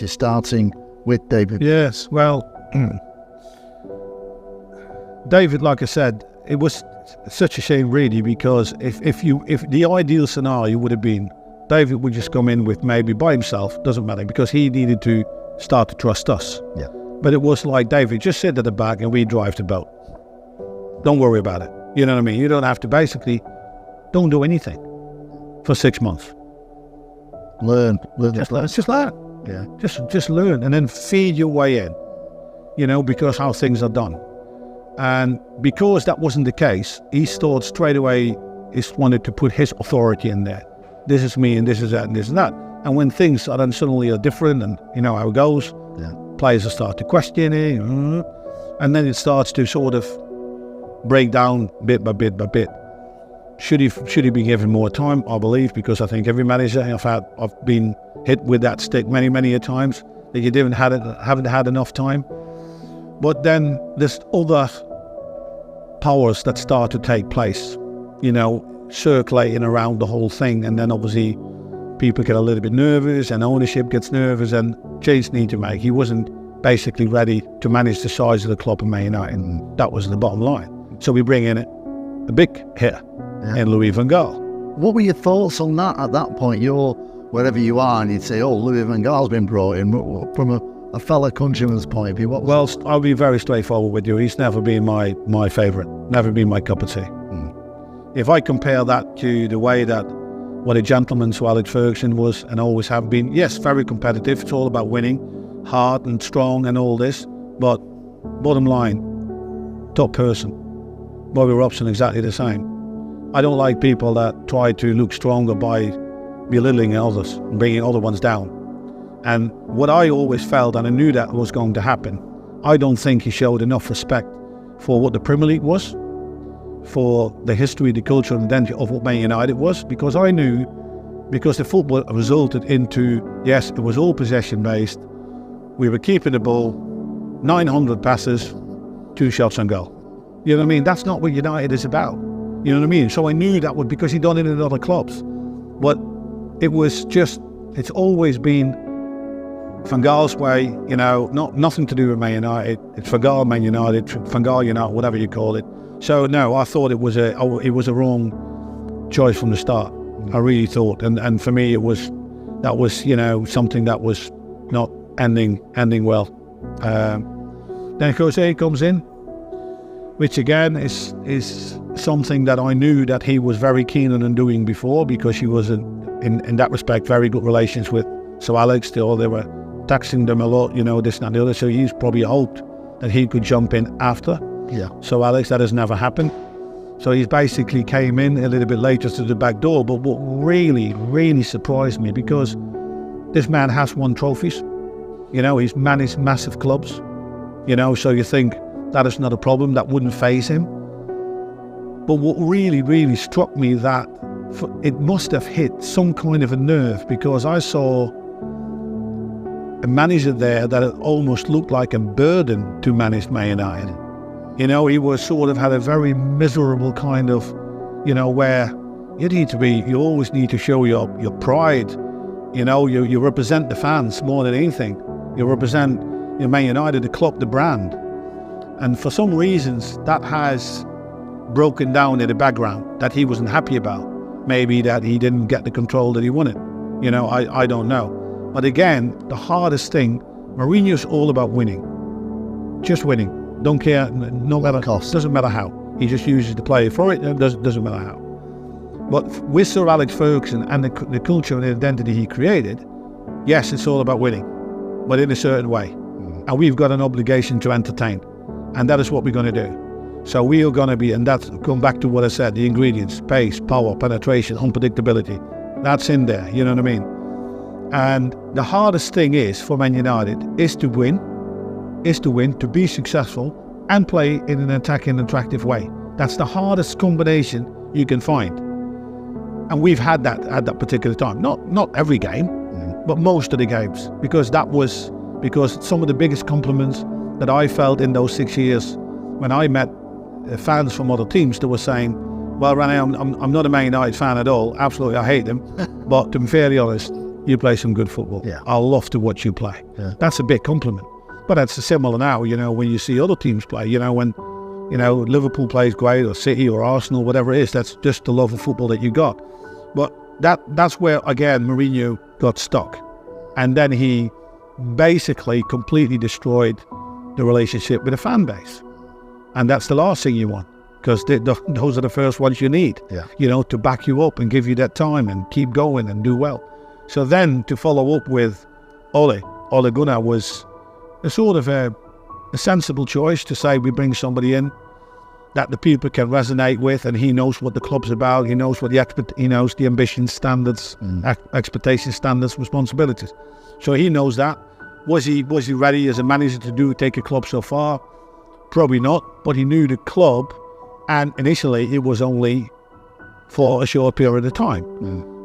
United, starting with David? Yes, well, David, like I said, it was such a shame really, because if the ideal scenario would have been David would just come in with maybe by himself, doesn't matter, because he needed to start to trust us. Yeah. But it was like, David, just sit at the back and we drive the boat. Don't worry about it. You know what I mean? You don't have to, basically, don't do anything for 6 months. Learn. Just learn. Yeah. Just learn and then feed your way in, because how things are done. And because that wasn't the case, he thought straight away, he wanted to put his authority in there. This is me and this is that and this and that. And when things are then suddenly are different, and you know how it goes, players will start to question it, and then it starts to sort of break down bit by bit by bit. Should he be given more time? I believe, because I think every manager I've been hit with that stick many a times, that you haven't had enough time. But then there's other powers that start to take place, circulating around the whole thing, and then obviously people get a little bit nervous and ownership gets nervous and change need to make. He wasn't basically ready to manage the size of the club in Man United, and that was the bottom line. So we bring in a big hitter in Louis van Gaal. What were your thoughts on that at that point? You're wherever you are and you'd say, oh, Louis van Gaal's been brought in. From a fellow countryman's point of view, what was it? I'll be very straightforward with you. He's never been my favourite, never been my cup of tea. If I compare that to the way that what a gentleman Sir Alex Ferguson was and always have been, yes, very competitive. It's all about winning, hard and strong and all this. But bottom line, top person. Bobby Robson, exactly the same. I don't like people that try to look stronger by belittling others, bringing other ones down. And what I always felt, and I knew that was going to happen, I don't think he showed enough respect for what the Premier League was, for the history, the culture and identity of what Man United was, because I knew, because the football resulted into, yes, it was all possession based, we were keeping the ball, 900 passes, 2 shots on goal. You know what I mean? That's not what United is about. You know what I mean? So I knew that would, because he'd done it in other clubs. But it was just, it's always been Van Gaal's way, nothing to do with Man United. It's Van Gaal Man United, Van Gaal United, whatever you call it. So no, I thought it was a wrong choice from the start. I really thought, and for me, that was something that was not ending well. Then Jose comes in, which again is something that I knew that he was very keen on doing before, because he was in that respect very good relations with Sir Alex. They were taxing them a lot, this and the other. So he's probably hoped that he could jump in after. Yeah. So Alex, that has never happened. So he's basically came in a little bit later to the back door. But what really, really surprised me, because this man has won trophies. He's managed massive clubs. So you think that is not a problem, that wouldn't faze him. But what really, really struck me, that it must have hit some kind of a nerve, because I saw a manager there that it almost looked like a burden to manage Man United. He was sort of had a very miserable kind of, where you always need to show your pride. You represent the fans more than anything. You represent Man United, the club, the brand. And for some reasons, that has broken down in the background, that he wasn't happy about. Maybe that he didn't get the control that he wanted. I don't know. But again, the hardest thing, Mourinho's all about winning. Just winning. Don't care, no matter cost. Doesn't matter how. He just uses the player for it, and doesn't matter how. But with Sir Alex Ferguson and the culture and the identity he created, yes, it's all about winning, but in a certain way. And we've got an obligation to entertain. And that is what we're going to do. So we are going to be, and that's going back to what I said, the ingredients: pace, power, penetration, unpredictability. That's in there, you know what I mean? And the hardest thing is for Man United is to win, to be successful and play in an attacking, attractive way. That's the hardest combination you can find. And we've had that at that particular time. Not every game, but most of the games. Because some of the biggest compliments that I felt in those 6 years, when I met fans from other teams that were saying, well, René, I'm not a Man United fan at all. Absolutely, I hate them. But to be fairly honest, you play some good football. Yeah. I'll love to watch you play. Yeah. That's a big compliment. But it's similar now, when you see other teams play, when, Liverpool plays great, or City or Arsenal, whatever it is, that's just the love of football that you got. But that's where, again, Mourinho got stuck. And then he basically completely destroyed the relationship with the fan base. And that's the last thing you want, because those are the first ones you need, to back you up and give you that time and keep going and do well. So then to follow up with Ole Gunnar was a sort of a sensible choice to say we bring somebody in that the people can resonate with, and he knows what the club's about, he knows what he knows the ambition standards, expectation standards, responsibilities. So he knows that. Was he ready as a manager to take a club so far? Probably not, but he knew the club, and initially it was only for a short period of time.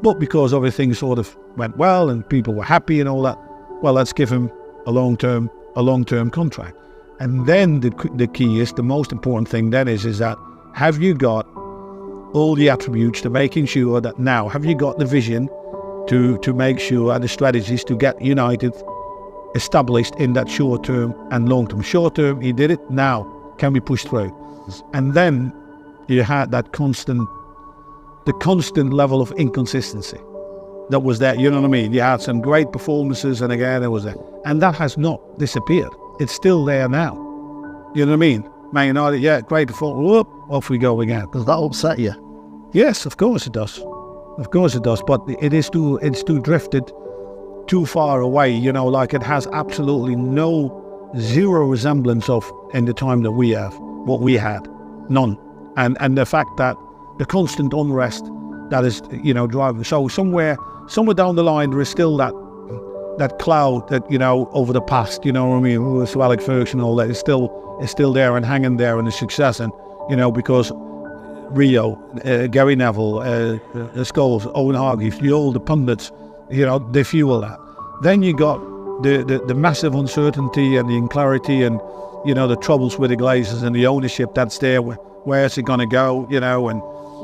But because everything sort of went well and people were happy and all that, well, let's give him a long-term contract. And then the key is, the most important thing then is that, have you got all the attributes to making sure that now, have you got the vision to make sure, and the strategies to get United established in that short term and long term. Short term, he did it. Now, can we push through? And then you had the constant level of inconsistency that was there. You know what I mean? You had some great performances, and again, it was there. And that has not disappeared. It's still there now. You know what I mean? Man United, yeah, great performance. Whoop, off we go again. Does that upset you? Yes, of course it does. Of course it does. But it's too drifted too far away. Like it has absolutely zero resemblance of in the time that we have, what we had. None. And the fact that the constant unrest that is, driving. So somewhere down the line, there is still that cloud that, over the past, you know what I mean? So Alex Ferguson and all that is still there and hanging there, and the success. And, because Rio, Gary Neville, Scholes, Owen Hargreaves, all the pundits, they fuel that. Then you got the massive uncertainty and the unclarity and, the troubles with the Glazers and the ownership that's there. Where is it going to go, and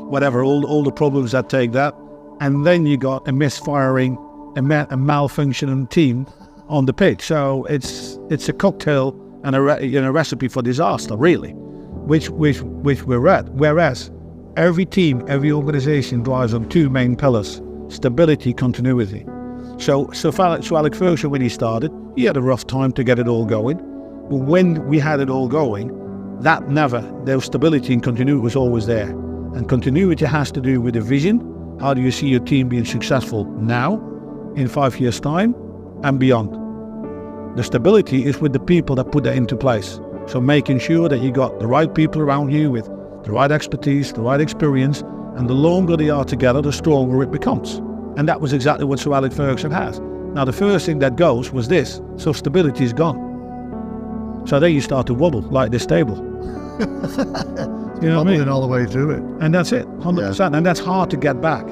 whatever, all the problems that take that. And then you got a misfiring, a malfunctioning team on the pitch. So it's a cocktail and a recipe for disaster, really, which we're at. Whereas every team, every organisation drives on two main pillars: stability, continuity. So Alex Ferguson, when he started, he had a rough time to get it all going. But when we had it all going, the stability and continuity was always there. And continuity has to do with the vision. How do you see your team being successful now, in 5 years' time, and beyond? The stability is with the people that put that into place. So making sure that you got the right people around you with the right expertise, the right experience, and the longer they are together, the stronger it becomes. And that was exactly what Sir Alex Ferguson has. Now, the first thing that goes was this. So stability is gone. So then you start to wobble like this table. You know what I mean? All the way through it. And that's it, 100%. Yeah. And that's hard to get back.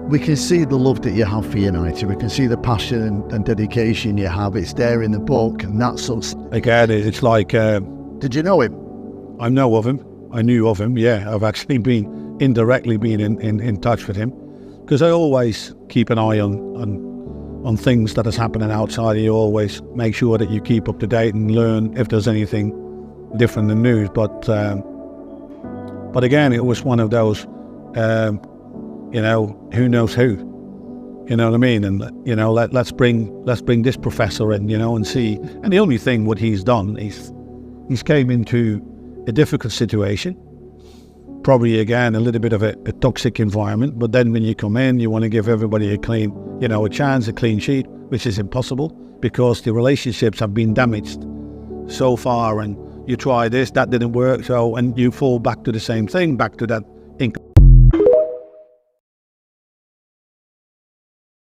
We can see the love that you have for United. We can see the passion and dedication you have. It's there in the book, and that's us. Again, it's like... Did you know him? I know of him. I knew of him, yeah. I've actually indirectly been in touch with him, because I always keep an eye on things that is happening outside. You always make sure that you keep up to date and learn if there's anything different than news. But again, it was one of those, who knows who, you know what I mean? And let's bring this professor in, and see. And the only thing what he's done is he's came into a difficult situation, probably again a little bit of a toxic environment. But then when you come in, you want to give everybody a clean sheet, which is impossible, because the relationships have been damaged so far. And you try this, that didn't work, and you fall back to the same thing, back to that